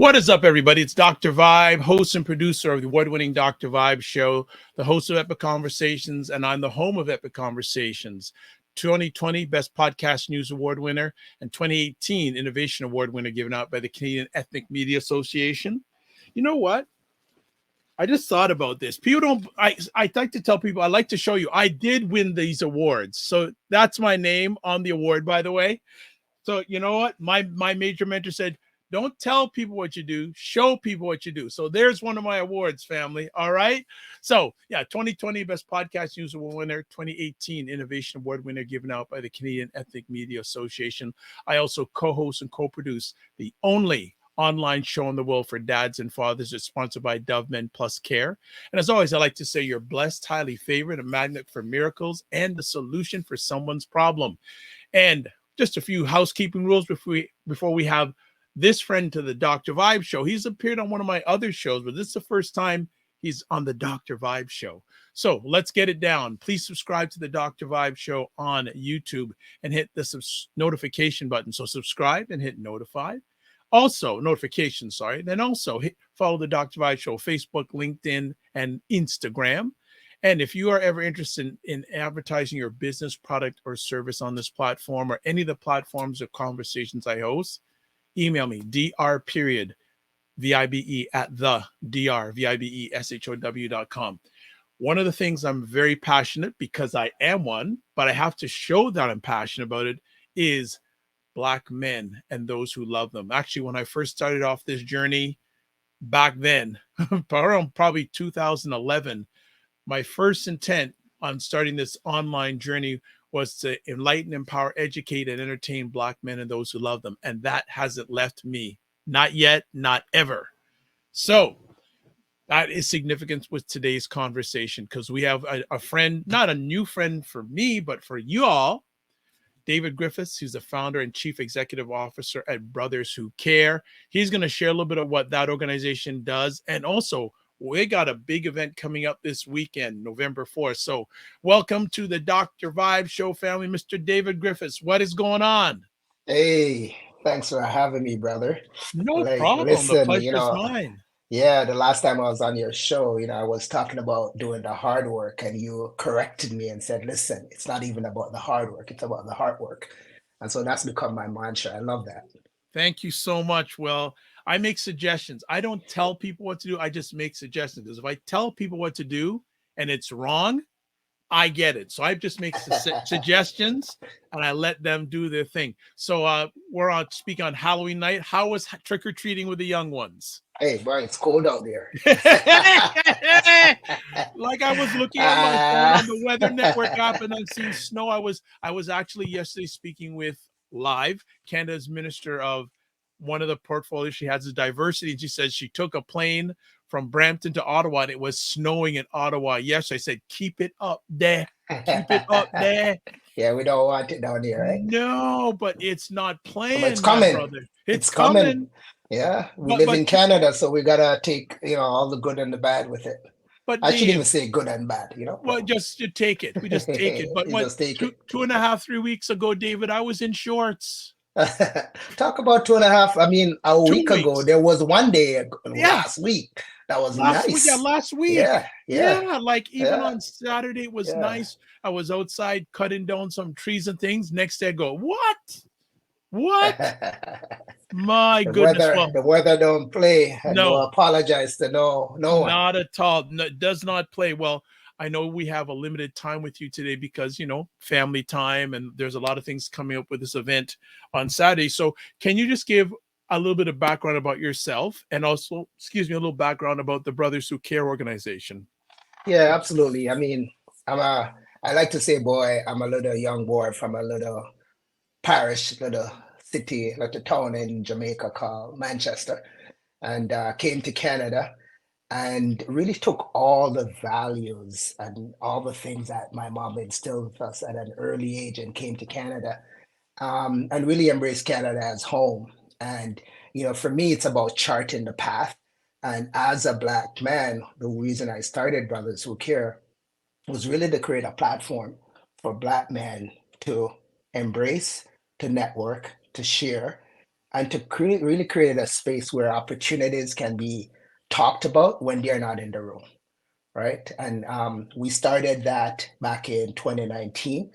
What is up, everybody? It's Dr. Vibe, host and producer of the award-winning Dr. Vibe show, the host of Epic Conversations, and I'm the home of Epic Conversations. 2020 Best Podcast News Award winner and 2018 Innovation Award winner given out by the Canadian Ethnic Media Association. You know what? I just thought about this. People don't, I like to tell people, I like to show you, I did win these awards. So that's my name on the award, by the way. So you know what? My major mentor said, don't tell people what you do, show people what you do. So there's one of my awards, family. All right. So yeah, 2020 Best Podcast News Award winner, 2018 Innovation Award winner given out by the Canadian Ethnic Media Association. I also co-host and co-produce the only online show in the world for dads and fathers. It's sponsored by Dove Men Plus Care. And as always, I like to say you're blessed, highly favored, a magnet for miracles, and the solution for someone's problem. And just a few housekeeping rules before we have this friend to the Dr. Vibe show. He's appeared on one of my other shows, but this is the first time he's on the Dr. Vibe show. So let's get it down. Please subscribe to the Dr. Vibe show on YouTube and hit the notification button. So subscribe and hit notified. Also, notification, sorry. Then also follow the Dr. Vibe show, Facebook, LinkedIn, and Instagram. And if you are ever interested in advertising your business, product, or service on this platform or any of the platforms or conversations I host, email me, dr.vibe at the drvibeshow.com. One of the things I'm very passionate, because I am one, but I have to show that I'm passionate about it, is Black men and those who love them. Actually, when I first started off this journey back then, around probably 2011, my first intent on starting this online journey was to enlighten, empower, educate, and entertain Black men and those who love them. And that hasn't left me. Not yet, not ever. So that is significant with today's conversation, because we have a friend, not a new friend for me, but for you all, David Griffiths, who's the founder and chief executive officer at Brothers Who Care. He's going to share a little bit of what that organization does. And also, we got a big event coming up this weekend, November 4th. So welcome to the Dr. Vibe show, family, Mr. David Griffiths. What is going on? Hey, thanks for having me, brother. No problem. The Listen, pleasure's mine. yeah, the last time I was on your show, I was talking about doing the hard work, and you corrected me and said, listen, it's not even about the hard work, it's about the hard work. And so that's become my mantra. I love that. Thank you so much. Well, I make suggestions. I don't tell people what to do. I just make suggestions. Because if I tell people what to do and it's wrong, I get it. So I just make suggestions and I let them do their thing. So we're on speak on Halloween night. How was trick-or-treating with the young ones? Hey, boy, it's cold out there. Like I was looking at my phone on the Weather Network app and then seeing snow. I was actually yesterday speaking with Live, Canada's Minister of one of the portfolios she has is diversity. And she says she took a plane from Brampton to Ottawa and it was snowing in Ottawa. Yes, I said, keep it up there. Keep it up there. Yeah, we don't want it down here, right? No, but it's not playing, But it's coming. brother. It's coming. coming. Yeah, we live in Canada, so we gotta take all the good and the bad with it. But I shouldn't even say good and bad, Well, just you take it. We just take it. But what, 2.5, 3 weeks ago, David, I was in shorts. Talk about 2.5. I mean, a week ago, there was one day last week that was nice. Last week. Yeah. Like even on Saturday, it was nice. I was outside cutting down some trees and things. Next day, I go, what? My goodness. The weather don't play. No. Apologize to no one. Not at all. No, does not play. Well, I know we have a limited time with you today because, family time, and there's a lot of things coming up with this event on Saturday. So can you just give a little bit of background about yourself and also, a little background about the Brothers Who Care organization? Yeah, absolutely. I mean, I like to say, boy, I'm a little young boy from a little parish, little city, little town in Jamaica called Manchester, and came to Canada and really took all the values and all the things that my mom instilled with us at an early age and came to Canada and really embraced Canada as home. And, for me, it's about charting the path. And as a Black man, the reason I started Brothers Who Care was really to create a platform for Black men to embrace, to network, to share, and to really create a space where opportunities can be talked about when they're not in the room, right? And we started that back in 2019,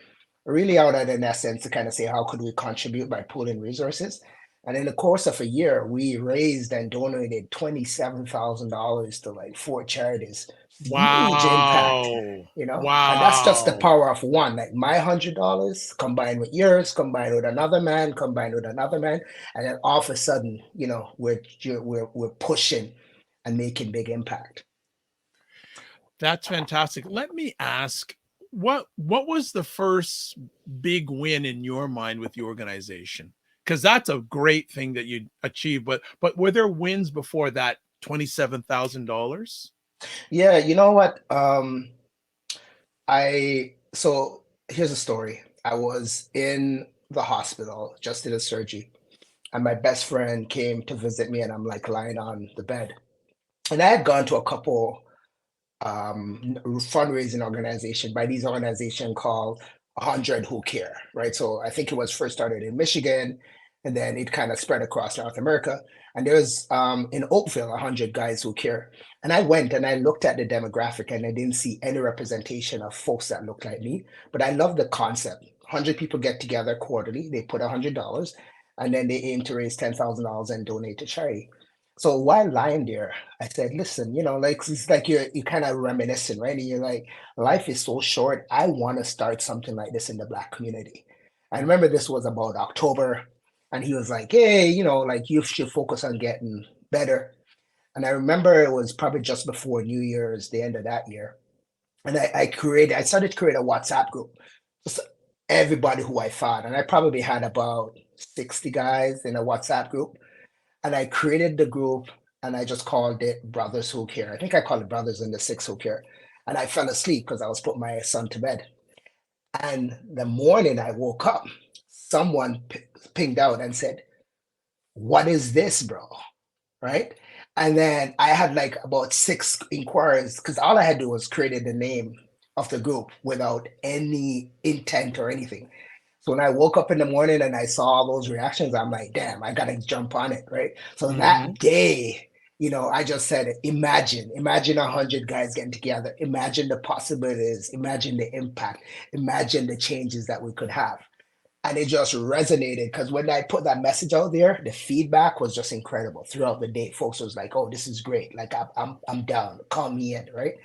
really out of an essence to kind of say, how could we contribute by pooling resources? And in the course of a year, we raised and donated $27,000 to like 4 charities. Huge impact, Wow. you know? And that's just the Wow. power of one, like my $100 combined with yours, combined with another man, combined with another man. And then all of a sudden, you know, we're pushing and making big impact. That's fantastic. Let me ask, what was the first big win in your mind with the organization? Because that's a great thing that you achieved, but were there wins before that $27,000? Yeah, you know what? So here's a story. I was in the hospital, just did a surgery, and my best friend came to visit me, and I'm like lying on the bed. And I had gone to a couple fundraising organization by these organization called 100 Who Care, right? So I think it was first started in Michigan, and then it kind of spread across North America. And there's in Oakville 100 Guys Who Care. And I went and I looked at the demographic and I didn't see any representation of folks that looked like me. But I love the concept. 100 people get together quarterly, they put $100, and then they aim to raise $10,000 and donate to charity. So while lying there, I said, listen, you know, like it's like you're kind of reminiscing, right? And you're like, life is so short. I want to start something like this in the Black community. I remember this was about October, and he was like, hey, you know, like you should focus on getting better. And I remember it was probably just before New Year's, the end of that year. And I started to create a WhatsApp group. Just everybody who I found. And I probably had about 60 guys in a WhatsApp group, and I created the group and I just called it Brothers Who Care. I think I called it Brothers in the Six Who Care. And I fell asleep because I was putting my son to bed. And the morning I woke up, someone pinged out and said, what is this, bro? Right? And then I had like about 6 inquiries because all I had to do was created the name of the group without any intent or anything. So when I woke up in the morning and I saw all those reactions, I'm like, damn, I gotta jump on it, right? So Mhm. that day, you know, I just said, imagine 100 guys getting together, imagine the possibilities, imagine the impact, imagine the changes that we could have. And it just resonated because when I put that message out there, the feedback was just incredible throughout the day. Folks was like, "Oh, this is great! Like I'm down. Call me in." Right.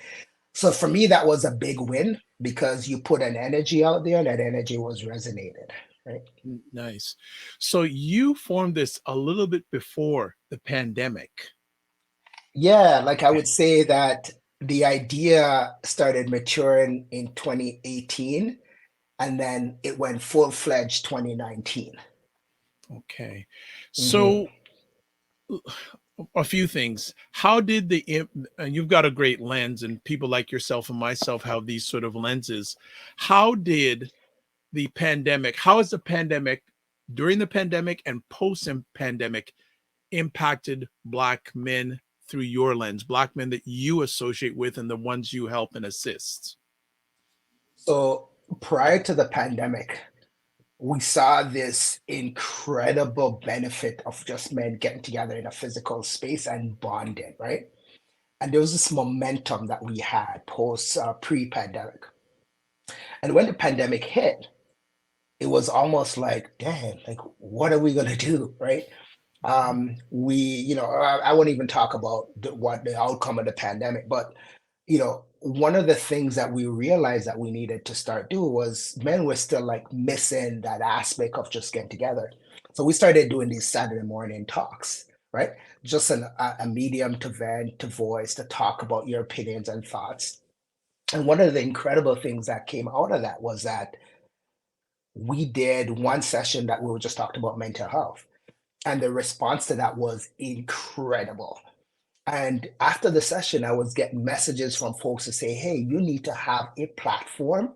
So for me, that was a big win because you put an energy out there, and that energy was resonated. Right. Nice. So you formed this a little bit before the pandemic. Yeah, like I would say that the idea started maturing in 2018, and then it went full-fledged 2019. Okay. Mhm. So a few things. How did and you've got a great lens, and people like yourself and myself have these sort of lenses. How did how has the pandemic, during the pandemic and post pandemic, impacted Black men through your lens, Black men that you associate with and the ones you help and assist? So prior to the pandemic, we saw this incredible benefit of just men getting together in a physical space and bonding, right? And there was this momentum that we had post pre-pandemic. And when the pandemic hit, it was almost like, damn, like what are we gonna do, right? I won't even talk about what the outcome of the pandemic, but you know, one of the things that we realized that we needed to start do was men were still like missing that aspect of just getting together. So we started doing these Saturday morning talks, right? Just a medium to vent, to voice, to talk about your opinions and thoughts. And one of the incredible things that came out of that was that we did one session that we were just talking about mental health. And the response to that was incredible. And after the session, I was getting messages from folks to say, hey, you need to have a platform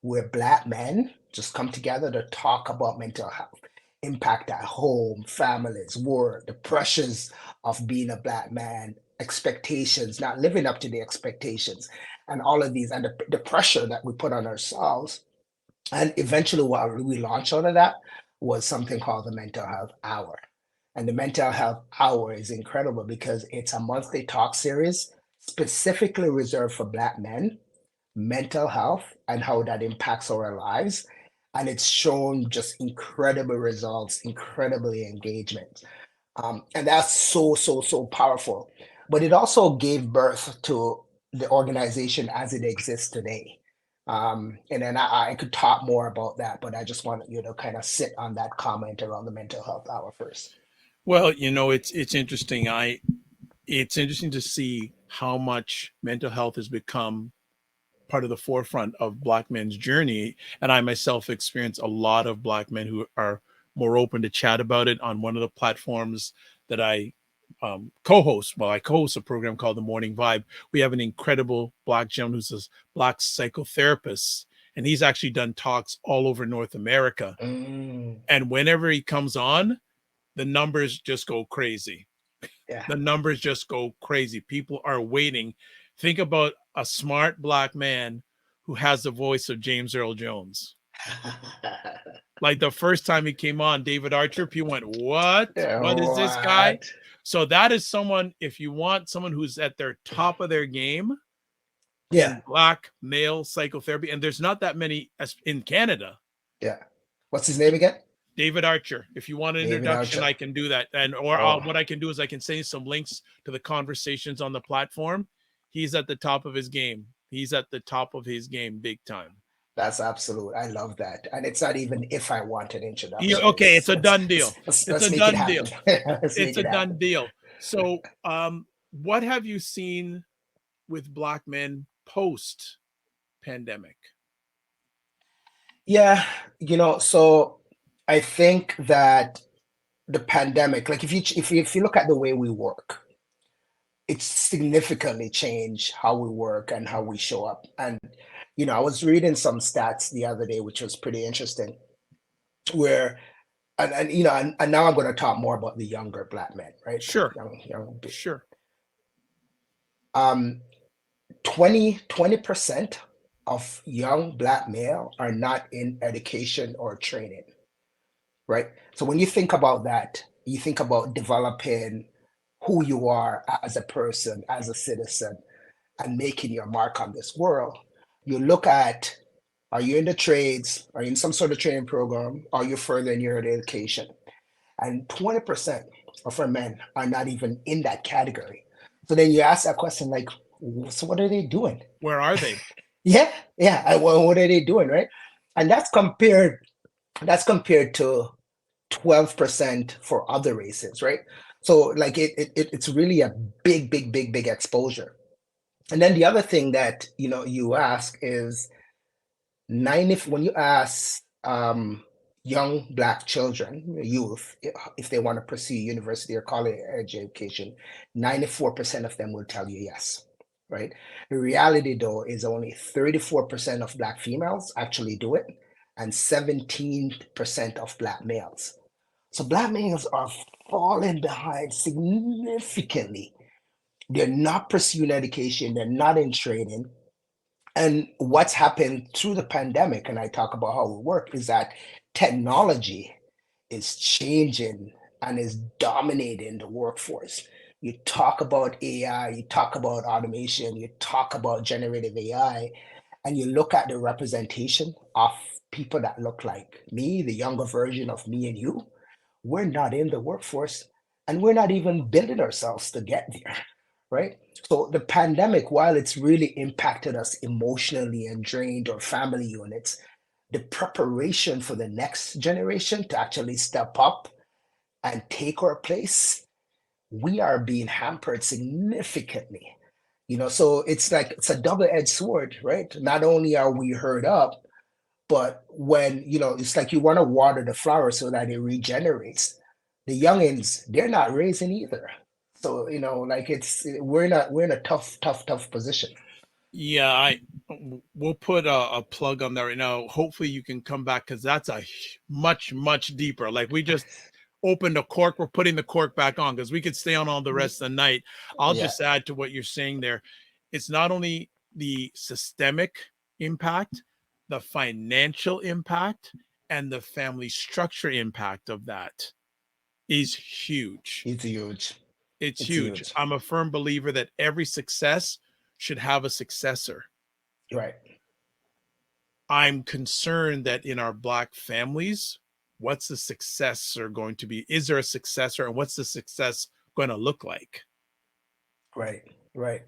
where Black men just come together to talk about mental health, impact at home, families, work, the pressures of being a Black man, expectations, not living up to the expectations, and all of these, and the pressure that we put on ourselves. And eventually, what we launched out of that was something called the Mental Health Hour. And the mental health hour is incredible because it's a monthly talk series specifically reserved for Black men, mental health, and how that impacts our lives. And it's shown just incredible results, incredibly engagement. And that's so powerful. But it also gave birth to the organization as it exists today. And then I could talk more about that, but I just wanted you to kind of sit on that comment around the mental health hour first. Well, it's interesting. It's interesting to see how much mental health has become part of the forefront of Black men's journey. And I myself experience a lot of Black men who are more open to chat about it on one of the platforms that I co-host. Well, I co-host a program called The Morning Vibe. We have an incredible Black gentleman who's a Black psychotherapist, and he's actually done talks all over North America. Mm, And whenever he comes on, the numbers just go crazy. yeah. The numbers just go crazy. People are waiting. Think about a smart Black man who has the voice of James Earl Jones. Like the first time he came on, David Archer, people went, "What? Yeah, What is this guy?" what? So that is someone, if you want someone who's at their top of their game Yeah, in Black male psychotherapy, and there's not that many in Canada. yeah. What's his name again? David Archer. If you want an David introduction, Archer. I can do that. And or Oh, what I can do is I can send you some links to the conversations on the platform. He's at the top of his game. He's at the top of his game, big time. that's absolute. I love that. And it's not even if I want an You're, introduction. okay, it's a done deal. It's Let's a make it done happen. deal. Let's It's make a it done happen. deal. So, what have you seen with Black men post pandemic? Yeah, so I think that the pandemic, like if you look at the way we work, it's significantly changed how we work and how we show up. And I was reading some stats the other day, which was pretty interesting, where and now I'm going to talk more about the younger Black men, right? Sure, Young, sure. um, 20% of young Black male are not in education or training, right? So when you think about that, you think about developing who you are as a person, as a citizen, and making your mark on this world. You look at, are you in the trades? Are you in some sort of training program? Are you further in your education? And 20% of our men are not even in that category. So then you ask that question like, so what are they doing? Where are they? Yeah, yeah. What are they doing, right? And that's compared to 12% for other races, right? So like it's really a big exposure. And then the other thing that you ask is when you ask young Black children, youth, if they want to pursue university or college education, 94% of them will tell you yes, right? The reality though is only 34% of Black females actually do it, and 17% of Black males. So Black males are falling behind significantly. They're not pursuing education, they're not in training. And what's happened through the pandemic, and I talk about how we work, is that technology is changing and is dominating the workforce. You talk about AI, you talk about automation, you talk about generative AI, and you look at the representation of people that look like me, the younger version of me and you, we're not in the workforce and we're not even building ourselves to get there, right? So the pandemic, while it's really impacted us emotionally and drained our family units, the preparation for the next generation to actually step up and take our place, we are being hampered significantly. So it's like it's a double-edged sword, right? Not only are we hurt up, but when it's like you want to water the flower so that it regenerates. The youngins, they're not raising either. So like we're in a tough position. Yeah, we'll put a plug on that right now. Hopefully, you can come back because that's a much deeper. Like we just opened a cork, we're putting the cork back on because we could stay on all the rest of the night. I'll Yeah. just add to what you're saying there. It's not only the systemic impact, the financial impact, and the family structure impact of that. is huge. It's huge. It's It's huge. huge. I'm a firm believer that every success should have a successor. Right. I'm concerned that in our Black families, what's the successor going to be? Is there a successor, and what's the success going to look like? Right. Right.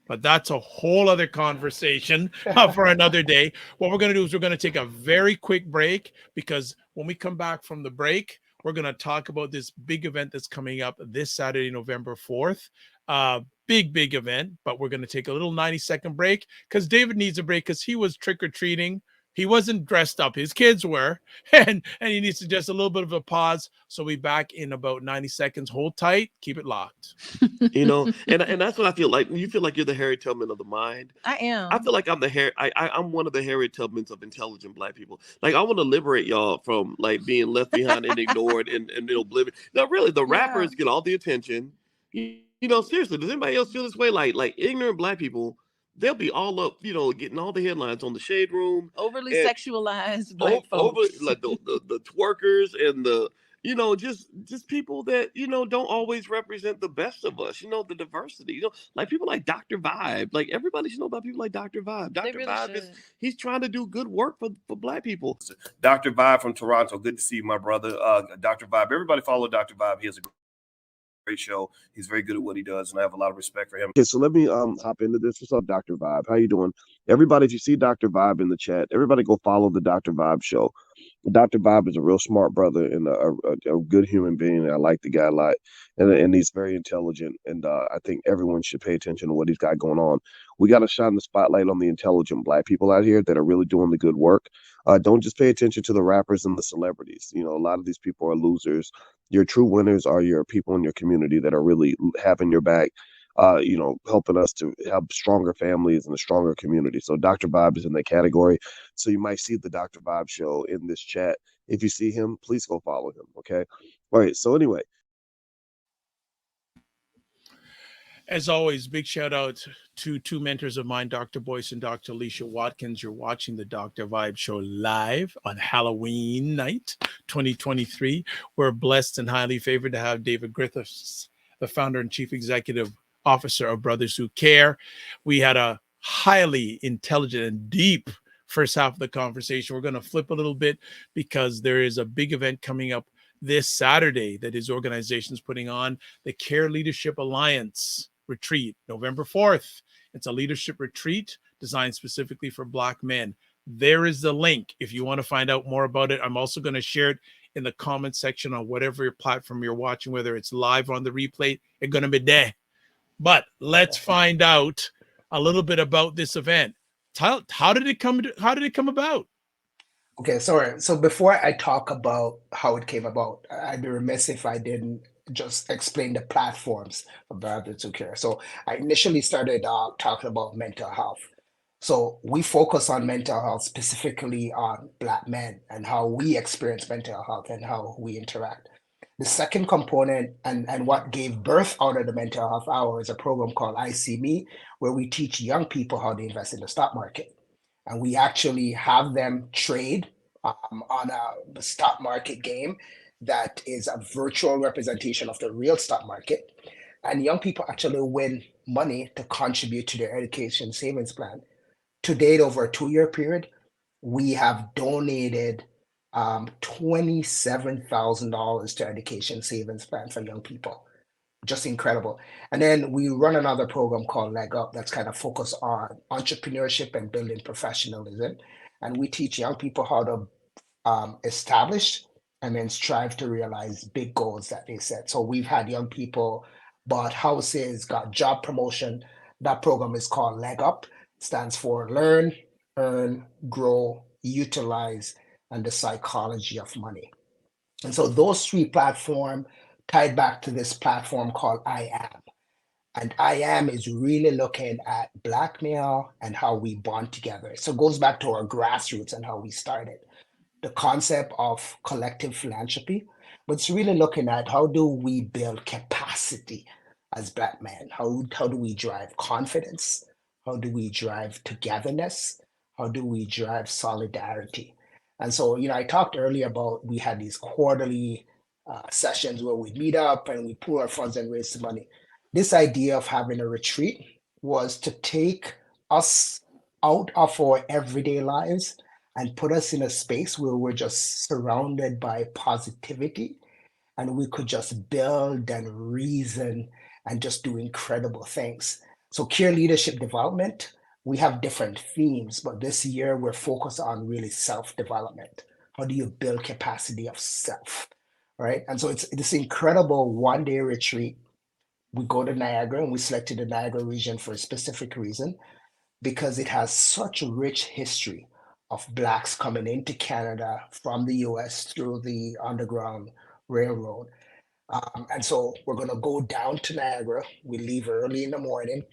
But that's a whole other conversation for another day. What we're going to do is we're going to take a very quick break, because when we come back from the break, we're going to talk about this big event that's coming up this Saturday, November 4th. Big event, but we're going to take a little 90-second break because David needs a break because he was trick-or-treating. He wasn't dressed up. His kids were, and he needs to just a little bit of a pause. So we'll be back in about 90 seconds. Hold tight. Keep it locked. And that's what I feel like. You feel like you're the Harry Tubman of the mind. I am. I feel like I'm the I'm one of the Harry Tubmans of intelligent Black people. Like, I want to liberate y'all from like being left behind and ignored and oblivion. No, really, the rappers get all the attention. Seriously, does anybody else feel this way? Like ignorant Black people, they'll be all up, getting all the headlines on the Shade Room. Overly sexualized Black folks. Like the twerkers and the just people that don't always represent the best of us. The diversity. Like people like Dr. Vibe. Like everybody should know about people like Dr. Vibe. Dr. Really Vibe he's trying to do good work for Black people. Dr. Vibe from Toronto. Good to see you, my brother. Dr. Vibe. Everybody follow Dr. Vibe. He has a great show. He's very good at what he does, and I have a lot of respect for him. Okay, so let me hop into this. What's up, Dr. Vibe? How you doing? Everybody, if you see Dr. Vibe in the chat, everybody go follow the Dr. Vibe show. Dr. Vibe is a real smart brother and a good human being. I like the guy a lot, and he's very intelligent. And I think everyone should pay attention to what he's got going on. We got to shine the spotlight on the intelligent Black people out here that are really doing the good work. Don't just pay attention to the rappers and the celebrities. A lot of these people are losers. Your true winners are your people in your community that are really having your back. Helping us to have stronger families and a stronger community. So Dr. Vibe is in that category. So you might see the Dr. Vibe show in this chat. If you see him, please go follow him. Okay. All right. So anyway. As always, big shout out to two mentors of mine, Dr. Boyce and Dr. Alicia Watkins. You're watching the Dr. Vibe show live on Halloween night 2023. We're blessed and highly favored to have David Griffiths, the founder and chief executive officer of Brothers Who Care. We had a highly intelligent and deep first half of the conversation. We're going to flip a little bit because there is a big event coming up this Saturday that his organization is putting on, the Care Leadership Alliance retreat, November 4th. It's a leadership retreat designed specifically for Black men. There is the link if you want to find out more about it. I'm also going to share it in the comment section on whatever platform you're watching, whether it's live or on the replay. It's going to be there. But let's find out a little bit about this event. How did it come about? Okay, sorry. So before I talk about how it came about, I'd be remiss if I didn't just explain the platforms for Brothers Who Care. So I initially started talking about mental health. So we focus on mental health, specifically on Black men and how we experience mental health and how we interact. The second component and what gave birth out of the mental health hour is a program called I See Me, where we teach young people how to invest in the stock market. And we actually have them trade on a stock market game that is a virtual representation of the real stock market. And young people actually win money to contribute to their education savings plan. To date, over a 2-year period, we have donated $27,000 to education savings plan for young people. Just incredible. And then we run another program called Leg Up that's kind of focused on entrepreneurship and building professionalism. And we teach young people how to establish and then strive to realize big goals that they set. So we've had young people bought houses, got job promotion. That program is called Leg Up. It stands for Learn, Earn, Grow, Utilize, and the Psychology of Money. And so those three platforms tied back to this platform called I Am. And I Am is really looking at Black male and how we bond together. So it goes back to our grassroots and how we started. The concept of collective philanthropy, but it's really looking at how do we build capacity as Black men? How do we drive confidence? How do we drive togetherness? How do we drive solidarity? And so, I talked earlier about we had these quarterly sessions where we meet up and we pool our funds and raise some money. This idea of having a retreat was to take us out of our everyday lives and put us in a space where we're just surrounded by positivity and we could just build and reason and just do incredible things. So care leadership development, we have different themes, but this year we're focused on really self-development. How do you build capacity of self, right? And so it's this incredible one-day retreat. We go to Niagara and we selected the Niagara region for a specific reason because it has such a rich history of Blacks coming into Canada from the US through the Underground Railroad. And so we're going to go down to Niagara. We leave early in the morning.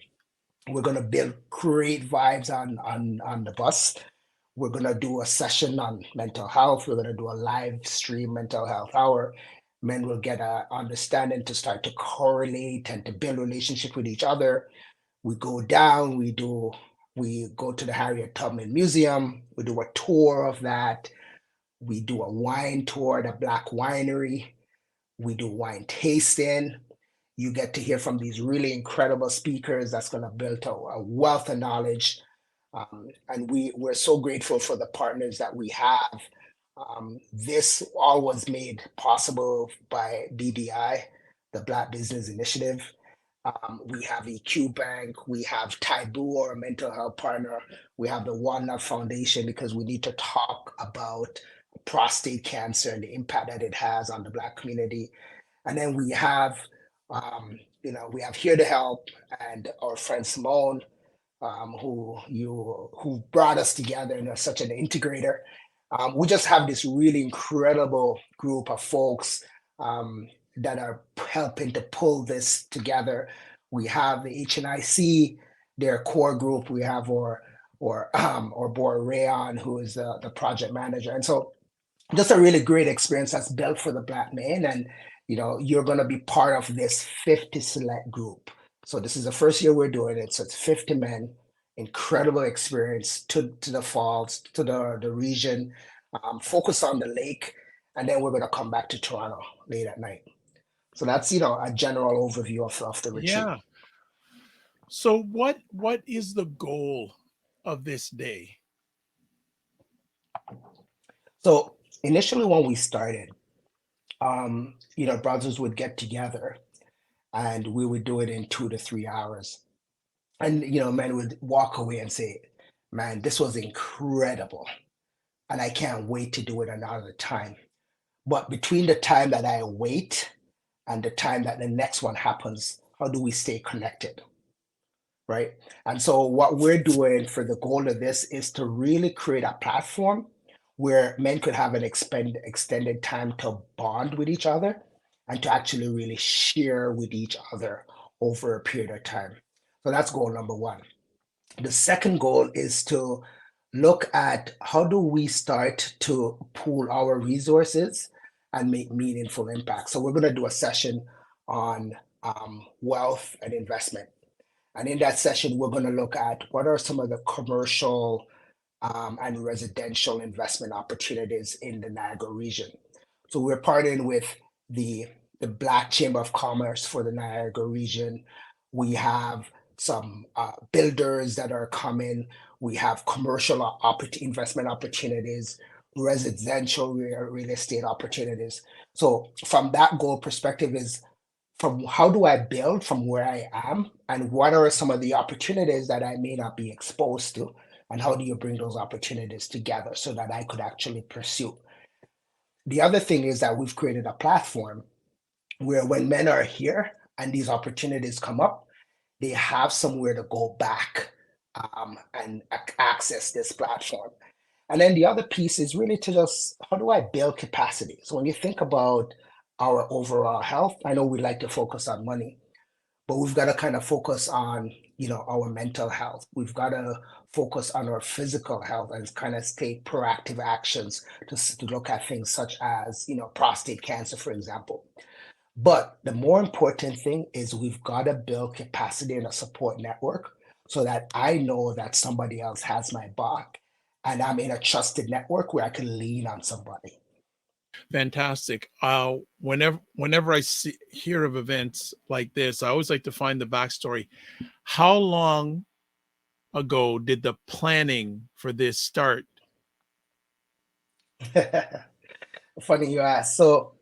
We're going to build great vibes on the bus. We're going to do a session on mental health. We're going to do a live stream mental health hour. Men will get an understanding to start to correlate and to build relationship with each other. We go down, we go to the Harriet Tubman Museum. We do a tour of that. We do a wine tour, the Black Winery. We do wine tasting. You get to hear from these really incredible speakers that's going to build a wealth of knowledge. And we're so grateful for the partners that we have. This all was made possible by BBI, the Black Business Initiative. We have EQ Bank, we have Taibu, our mental health partner. We have the Walnut Foundation because we need to talk about prostate cancer and the impact that it has on the Black community. And then we have, we have Here to Help and our friend Simone, who brought us together and are such an integrator. We just have this really incredible group of folks that are helping to pull this together. We have the HNIC, their core group. We have our boy Rayon, who is the project manager. And so just a really great experience that's built for the Black man. And, you're going to be part of this 50 select group. So this is the first year we're doing it. So it's 50 men, incredible experience to the falls, to the region, focus on the lake. And then we're going to come back to Toronto late at night. So that's, a general overview of the retreat. Yeah. So what is the goal of this day? So initially when we started, brothers would get together and we would do it in 2 to 3 hours. And, men would walk away and say, man, this was incredible. And I can't wait to do it another time. But between the time that I wait and the time that the next one happens, how do we stay connected? Right. And so what we're doing for the goal of this is to really create a platform where men could have an extended time to bond with each other and to actually really share with each other over a period of time. So that's goal number one. The second goal is to look at how do we start to pool our resources and make meaningful impact. So we're going to do a session on wealth and investment. And in that session, we're going to look at what are some of the commercial and residential investment opportunities in the Niagara region. So we're partnering with the Black Chamber of Commerce for the Niagara region. We have some builders that are coming. We have commercial investment opportunities, residential real estate opportunities. So from that goal perspective is from how do I build from where I am and what are some of the opportunities that I may not be exposed to and how do you bring those opportunities together so that I could actually pursue. The other thing is that we've created a platform where when men are here and these opportunities come up, they have somewhere to go back and access this platform. And then the other piece is really to just, how do I build capacity? So when you think about our overall health, I know we like to focus on money, but we've got to kind of focus on, our mental health. We've got to focus on our physical health and kind of take proactive actions to look at things such as, prostate cancer, for example. But the more important thing is we've got to build capacity in a support network so that I know that somebody else has my back and I'm in a trusted network where I can lean on somebody. Fantastic. Whenever I hear of events like this, I always like to find the backstory. How long ago did the planning for this start? Funny you ask. So,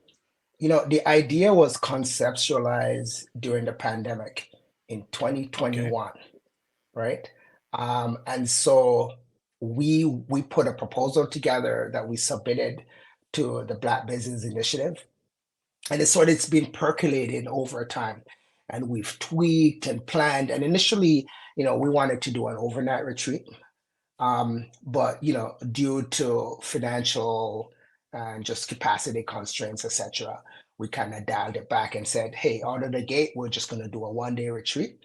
the idea was conceptualized during the pandemic in Okay. 2021, right? And so we put a proposal together that we submitted to the Black Business Initiative, and it's been percolating over time, and we've tweaked and planned. And initially, we wanted to do an overnight retreat, but due to financial and just capacity constraints, etc., we kind of dialed it back and said, hey, out of the gate, we're just going to do a 1-day retreat.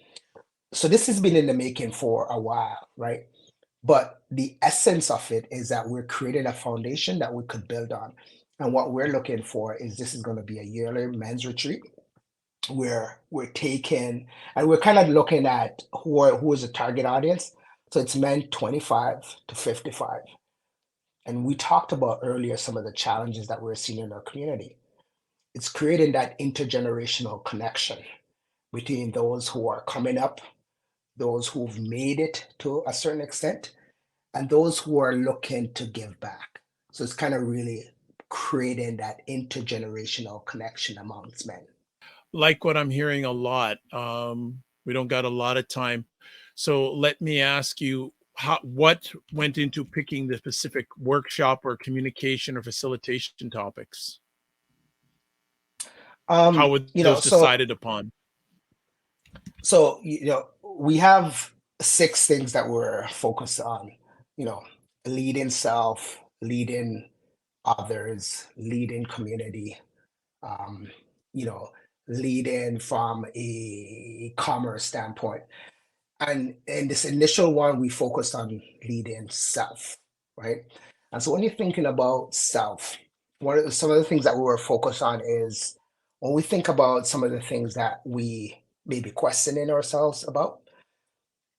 So this has been in the making for a while, right? But the essence of it is that we're creating a foundation that we could build on. And what we're looking for is this is going to be a yearly men's retreat where we're taking and we're kind of looking at who is the target audience. So it's men 25 to 55. And we talked about earlier some of the challenges that we're seeing in our community. It's creating that intergenerational connection between those who are coming up, those who've made it to a certain extent, and those who are looking to give back. So it's kind of really creating that intergenerational connection amongst men. Like what I'm hearing a lot. We don't got a lot of time. So let me ask you, what went into picking the specific workshop or communication or facilitation topics? How were those decided upon? So, we have 6 things that we're focused on, leading self, leading others, leading community, um, leading from a commerce standpoint. And in this initial one, we focused on leading self, right? And so when you're thinking about self, some of the things that we were focused on is when we think about some of the things that we may be questioning ourselves about,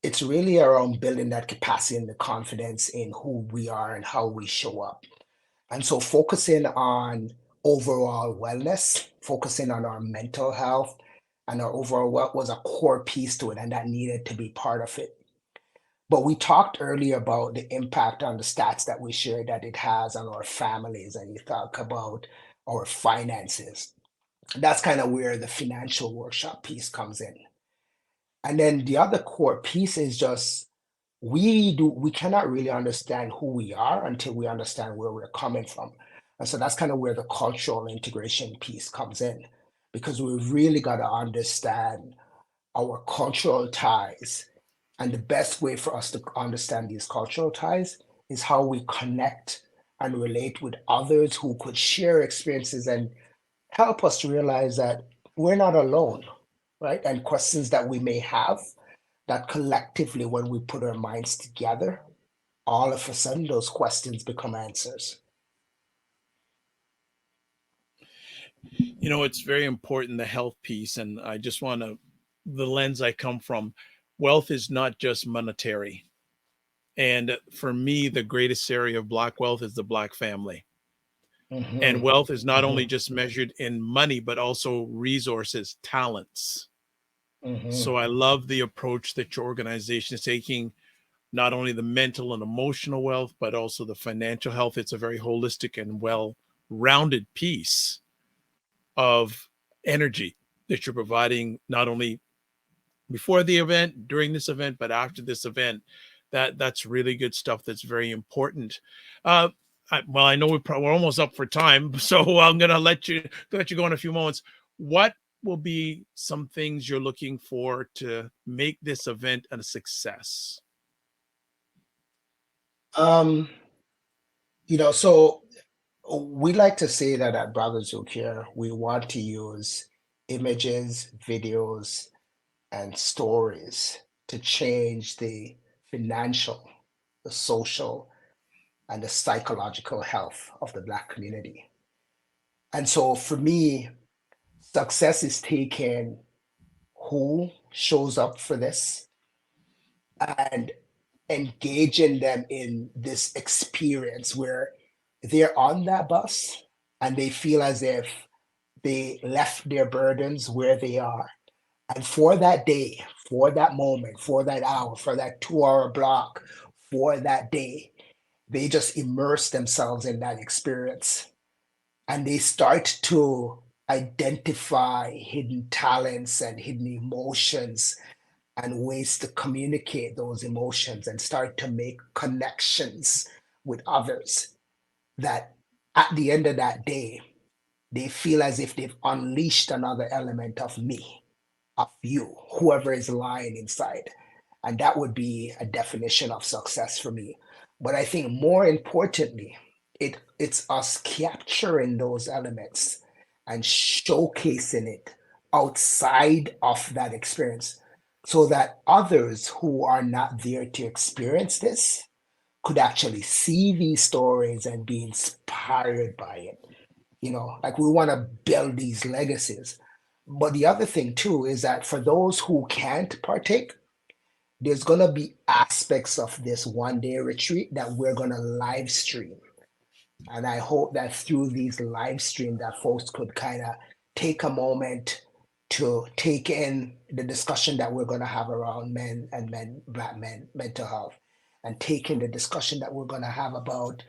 it's really around building that capacity and the confidence in who we are and how we show up. And so focusing on overall wellness, focusing on our mental health and our overall what was a core piece to it, and that needed to be part of it. But we talked earlier about the impact on the stats that we shared that it has on our families, and you talk about our finances. That's kind of where the financial workshop piece comes in. And then the other core piece is just we cannot really understand who we are until we understand where we're coming from. And so that's kind of where the cultural integration piece comes in, because we've really got to understand our cultural ties. And the best way for us to understand these cultural ties is how we connect and relate with others who could share experiences and help us to realize that we're not alone, right? And questions that we may have, that collectively, when we put our minds together, all of a sudden those questions become answers. It's very important, the health piece. And I just want to, the lens I come from, wealth is not just monetary. And for me, the greatest area of Black wealth is the Black family. And wealth is not only just measured in money, but also resources, talents. So I love the approach that your organization is taking, not only the mental and emotional wealth, but also the financial health. It's a very holistic and well-rounded piece of energy that you're providing, not only before the event, during this event, but after this event. That's really good stuff. That's very important. I know we're almost up for time, so I'm going to let you go in a few moments. What will be some things you're looking for to make this event a success? So we like to say that at Brothers Who Care, we want to use images, videos, and stories to change the financial, the social, and the psychological health of the Black community. And so for me, success is taking who shows up for this and engaging them in this experience where they're on that bus and they feel as if they left their burdens where they are. And for that day, for that moment, for that hour, for that 2 hour block, for that day, they just immerse themselves in that experience, and they start to identify hidden talents and hidden emotions and ways to communicate those emotions and start to make connections with others, that at the end of that day, they feel as if they've unleashed another element of me, of you, whoever is lying inside. And that would be a definition of success for me. But I think more importantly, it's us capturing those elements and showcasing it outside of that experience, so that others who are not there to experience this could actually see these stories and be inspired by it. Like, we want to build these legacies. But the other thing too is that for those who can't partake, there's going to be aspects of this 1 day retreat that we're going to live stream. And I hope that through these live stream that folks could kind of take a moment to take in the discussion that we're going to have around Black men, mental health, and take in the discussion that we're going to have about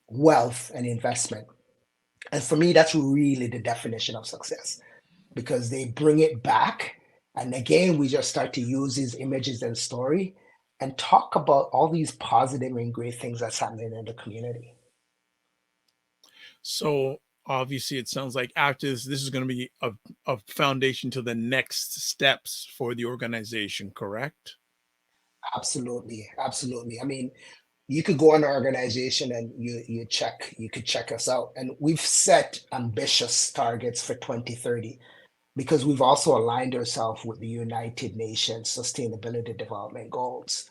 wealth and investment. And for me, that's really the definition of success, because they bring it back. And again, we just start to use these images and story and talk about all these positive and great things that's happening in the community. So obviously it sounds like after this is going to be a foundation to the next steps for the organization, correct? Absolutely. I mean, you could go on our organization and you could check us out. And we've set ambitious targets for 2030, because we've also aligned ourselves with the United Nations Sustainability Development Goals.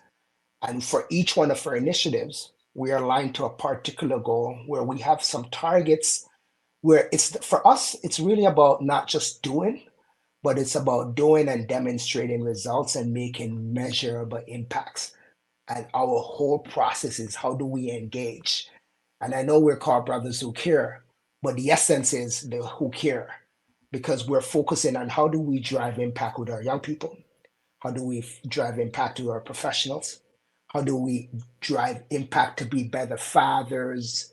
And for each one of our initiatives, we are aligned to a particular goal where we have some targets where for us, it's really about not just doing, but it's about doing and demonstrating results and making measurable impacts. And our whole process is, how do we engage? And I know we're called Brothers Who Care, but the essence is the who care, because we're focusing on how do we drive impact with our young people? How do we drive impact with our professionals? How do we drive impact to be better fathers,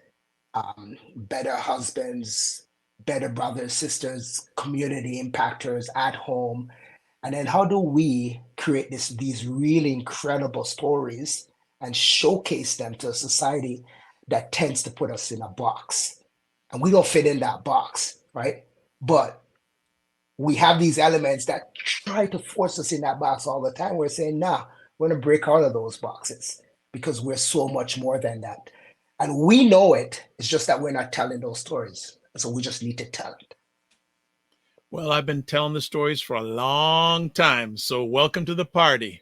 better husbands, better brothers, sisters, community impactors at home? And then how do we create these really incredible stories and showcase them to a society that tends to put us in a box? And we don't fit in that box, right? But we have these elements that try to force us in that box all the time. We're saying, nah, we're going to break out of those boxes, because we're so much more than that. And we know it. It's just that we're not telling those stories. So we just need to tell it. Well, I've been telling the stories for a long time. So welcome to the party.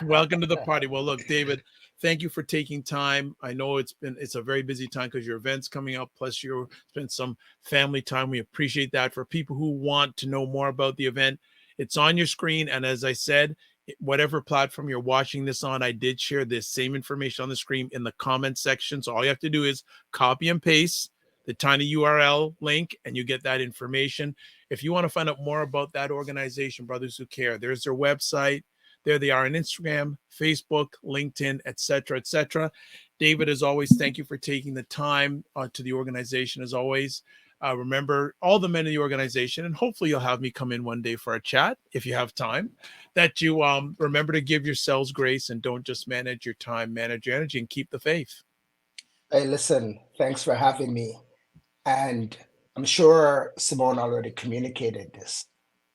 Welcome to the party. Well, look, David, thank you for taking time. I know it's a very busy time because your event's coming up, plus you spent some family time. We appreciate that. For people who want to know more about the event, it's on your screen. And as I said, whatever platform you're watching this on, I did share this same information on the screen in the comment section. So all you have to do is copy and paste the tiny URL link, and you get that information. If you want to find out more about that organization, Brothers Who Care, there's their website. There they are on Instagram, Facebook, LinkedIn, etc., etc. David, as always, thank you for taking the time to the organization, as always. Remember, all the men in the organization, and hopefully you'll have me come in one day for a chat if you have time, that you remember to give yourselves grace and don't just manage your time, manage your energy, and keep the faith. Hey, listen, thanks for having me. And I'm sure Simone already communicated this,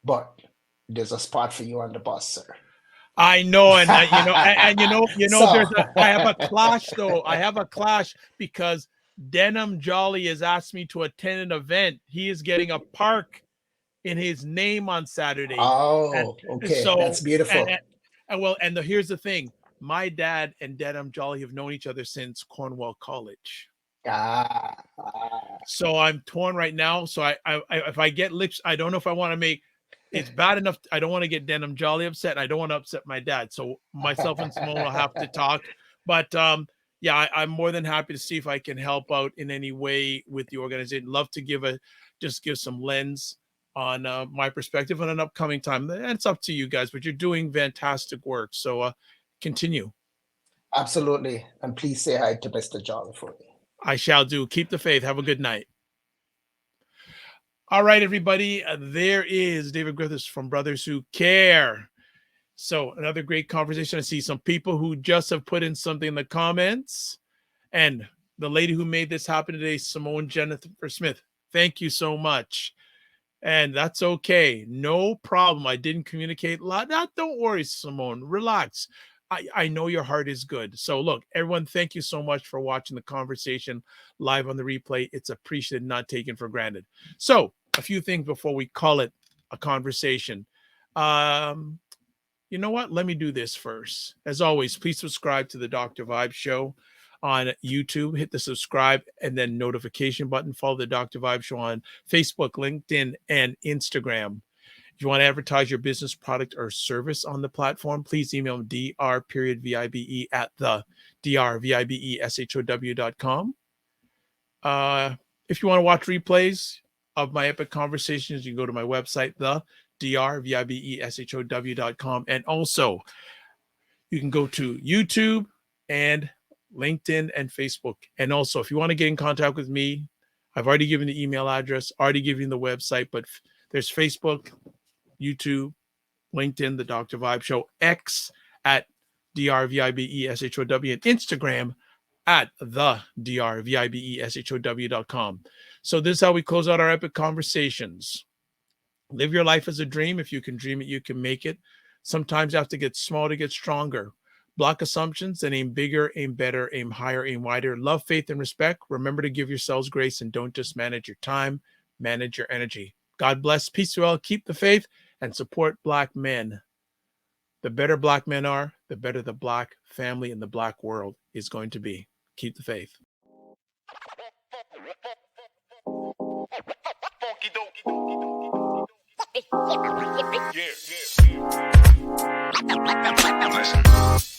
but there's a spot for you on the bus, sir. I know, and So- I have a clash though. I have a clash because Denham Jolly has asked me to attend an event. He is getting a park in his name on Saturday. Oh, okay, so that's beautiful. Here's the thing: my dad and Denham Jolly have known each other since Cornwall College. So I'm torn right now. So I if I get lips, I don't know if I want to make. It's bad enough. I don't want to get Denham Jolly upset. I don't want to upset my dad. So myself and Simone will have to talk. But yeah, I'm more than happy to see if I can help out in any way with the organization. Love to give some lens on my perspective on an upcoming time. And it's up to you guys, but you're doing fantastic work. So continue. Absolutely. And please say hi to Mr. John for me. I shall do. Keep the faith. Have a good night. All right, everybody. There is David Griffiths from Brothers Who Care. So another great conversation. I see some people who just have put in something in the comments. And the lady who made this happen today, Simone Jennifer Smith, thank you so much. And that's okay. No problem. I didn't communicate a lot. Don't worry, Simone. Relax. I know your heart is good. So look, everyone, thank you so much for watching the conversation live on the replay. It's appreciated, not taken for granted. So a few things before we call it a conversation. You know what? Let me do this first. As always, please subscribe to the Dr. Vibe Show on YouTube. Hit the subscribe and then notification button. Follow the Dr. Vibe Show on Facebook, LinkedIn, and Instagram. If you want to advertise your business, product, or service on the platform, please email dr.vibe at the drvibeshow.com. If you want to watch replays of my epic conversations, you can go to my website, the drvibeshow.com. And also, you can go to YouTube and LinkedIn and Facebook. And also, if you want to get in contact with me, I've already given the email address, already given the website, but there's Facebook, YouTube, LinkedIn, the Dr. Vibe Show, X at drvibeshow, and Instagram at the drvibeshow.com. So this is how we close out our epic conversations. Live your life as a dream. If you can dream it, you can make it. Sometimes you have to get small to get stronger. Block assumptions and aim bigger, aim better, aim higher, aim wider. Love, faith, and respect. Remember to give yourselves grace and don't just manage your time, manage your energy. God bless. Peace to all. Keep the faith and support Black men. The better Black men are, the better the Black family and the Black world is going to be. Keep the faith. Yeah.